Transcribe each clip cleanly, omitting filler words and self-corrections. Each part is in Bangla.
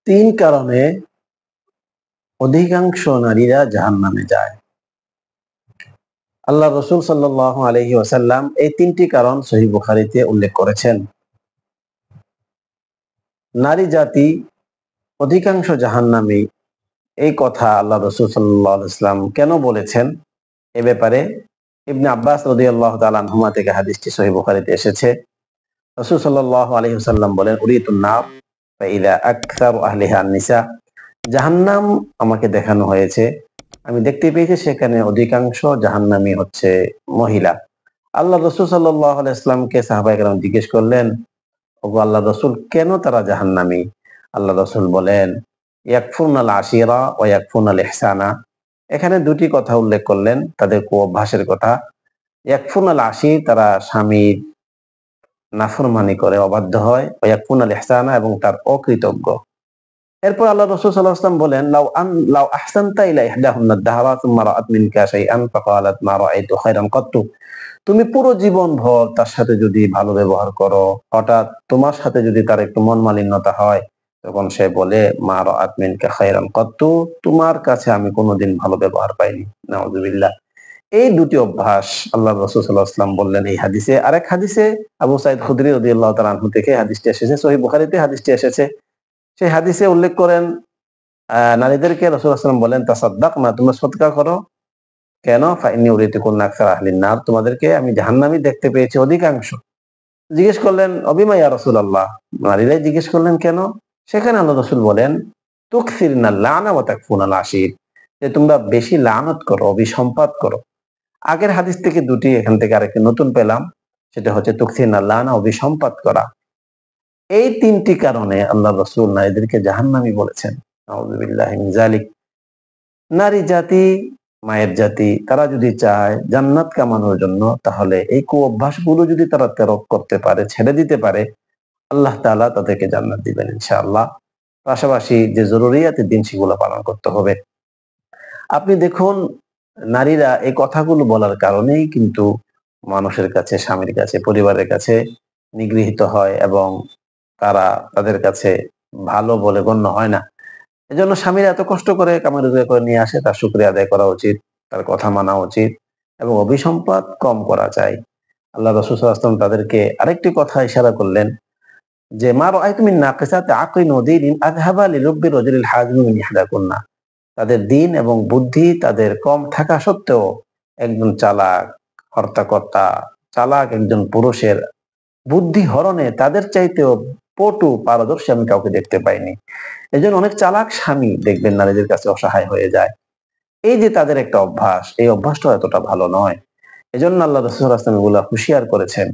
তিন কারণে অধিকাংশ নারীরা জাহান্নামে যায়। আল্লাহ রসুল সাল্লাল্লাহু আলাইহি ওয়াসাল্লাম এই তিনটি কারণ সহিহ বুখারীতে উল্লেখ করেছেন। নারী জাতি অধিকাংশ জাহান্নামী, এই কথা আল্লাহ রসুল সাল্লাল্লাহু আলাইহি ওয়াসাল্লাম কেন বলেছেন এ ব্যাপারে ইবনে আব্বাস রাদিয়াল্লাহু তাআলা আনহুমা থেকে হাদিসটি সহিহ বুখারীতে এসেছে। রাসূল সাল্লাল্লাহু আলাইহি ওয়াসাল্লাম বলেন, উরিতুন নার ফাইদা আকসারু আহলিহা আন-নিসা, জাহান্নাম আমাকে দেখানো হয়েছে, আমি দেখতে পেয়েছি সেখানে অধিকাংশ জাহান্নামী হচ্ছে মহিলা। আল্লাহ রাসূল সাল্লাল্লাহু আলাইহি ওয়াসাল্লামকে সাহাবায়ে কেরাম জিজ্ঞেস করলেন, ওগো আল্লাহর রাসূল, কেন তারা জাহান্নামী? আল্লাহ রাসূল বলেন, ইয়াকফুরনাল আশিরা ওয়া ইয়াকফুরনাল ইহসানা। এখানে দুটি কথা উল্লেখ করলেন, তাদের কুঅভ্যাসের কথা। ইয়াকফুরনাল আশির, তারা স্বামীর নাফরমানি করে, অবাধ্য হয়। ওয়া ইয়াকফুরনাল ইহসানা, এবং তার অকৃতজ্ঞ। এরপর আল্লাহ রাসূল সাল্লাল্লাহু আলাইহি ওয়াসাল্লাম বলেন, লাউ আহসানতা ইলা ইহদাহুন্না দাহরা সুম্মা রাআত মিনকা শাইআন ফাকালাত মা রাআইতু খায়রান কাত্তু, তুমি পুরো জীবন ভর তার সাথে যদি ভালো ব্যবহার করো, হঠাৎ তোমার সাথে যদি তার একটু মন মালিন্যতা হয়, তখন সে বলে মা রাআত মিনকা খায়রান কাত্তু, তোমার কাছে আমি কোনোদিন ভালো ব্যবহার পাইনি। নাউযুবিল্লাহ। এই দুটি অভ্যাস আল্লাহ রাসূল সাল্লাল্লাহু আলাইহি ওয়াসাল্লাম বললেন এই হাদিসে। আরেক হাদিসে আবু সাঈদ খুদরি রাদিয়াল্লাহু তাআলা আনহু থেকে হাদিসটি এসেছে, সহিহ বুখারীতে হাদিসটি এসেছে। সেই হাদিসে উল্লেখ করেন, নারীদেরকে রাসূল সাল্লাল্লাহু আলাইহি ওয়াসাল্লাম বলেন, তাসাদ্দাকনা, তোমরা সদকা করো। কেন? ফাইন্নী উরিতুকুন্না আকসারা আহলিন নার, তোমাদেরকে আমি জাহান্নামী দেখতে পেয়েছি অধিকাংশ। জিজ্ঞেস করলেন, অবিমা ইয়া রাসূলুল্লাহ, নারীরাই জিজ্ঞেস করলেন কেন? সেখানে আল্লাহ রাসূল বলেন, তুকসিরনাল লানা ওয়া তাকফুনাল আশির, যে তোমরা বেশি লানত করো, অভিসম্পাত করো। আগের হাদিস থেকে দুটি, এখান থেকে আরেকটি নতুন পেলাম, সেটা হচ্ছে তুকসিরনাল লানা, অভিসম্পাত করা। এই তিনটি কারণে আল্লাহ রাসূল নারীদেরকে জাহান্নামী বলেছেন। নাউযুবিল্লাহি মিন যালিক। নারী জাতি মায়ের জাতি, তারা যদি চায় জান্নাত কামানোর জন্য, তাহলে এই কুঅভ্যাসগুলো যদি তারা ত্যাগ করতে পারে, ছেড়ে দিতে পারে, আল্লাহ তাআলা তাদেরকে জান্নাত দিবেন ইনশাআল্লাহ। পাশাপাশি যে জরুরিয়াতের দিন, সেগুলো পালন করতে হবে। আপনি দেখুন, নারীরা এই কথাগুলো বলার কারণেই কিন্তু মানুষের কাছে, স্বামীর কাছে, পরিবারের কাছে নিগৃহীত হয়, এবং তারা তাদের কাছে ভালো বলে গণ্য হয় না। এজন্য স্বামীরা এত কষ্ট করে কামাই রোজগার করে নিয়ে আসে, তার শুকরিয়া আদায় করা উচিত, তার কথা মানা উচিত, এবং অভিসম্পাত কম করা চাই। আল্লাহ রাসূল সাল্লাল্লাহু আলাইহি ওয়াসাল্লাম তাদেরকে আরেকটি কথা ইশারা করলেন, যে মা রাআইতু মিন নাকিসাতি আকলিন ওয়া দীনিন আযহাবা লিরুব্বি রাজুলিল হাযিমি মিন ইহদাকুন্না, তাদের দিন এবং বুদ্ধি তাদের কম থাকা সত্ত্বেও একজন চালাক হর্তাকর্তা, চালাক একজন পুরুষের বুদ্ধি হরণে তাদের চাইতেও পটু, পারদর্শী আমি কাউকে দেখতে পাইনি। এজন্য অনেক চালাক স্বামী দেখবেন নারীদের কাছে অসহায় হয়ে যায়। এই যে তাদের একটা অভ্যাস, এই অভ্যাসটা এতটা ভালো নয়। এজন্য আল্লাহ রাসূল সাল্লাল্লাহু আলাইহি ওয়াসাল্লাম এগুলা হুঁশিয়ার করেছেন।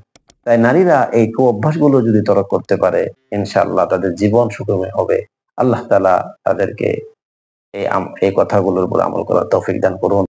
তাই নারীরা এই কুঅভ্যাসগুলো যদি ত্যাগ করতে পারে, ইনশাআল্লাহ তাদের জীবন সুখময় হবে। আল্লাহ তাআলা তাদেরকে এই কথাগুলোর উপর আমল করার তৌফিক দান করুন।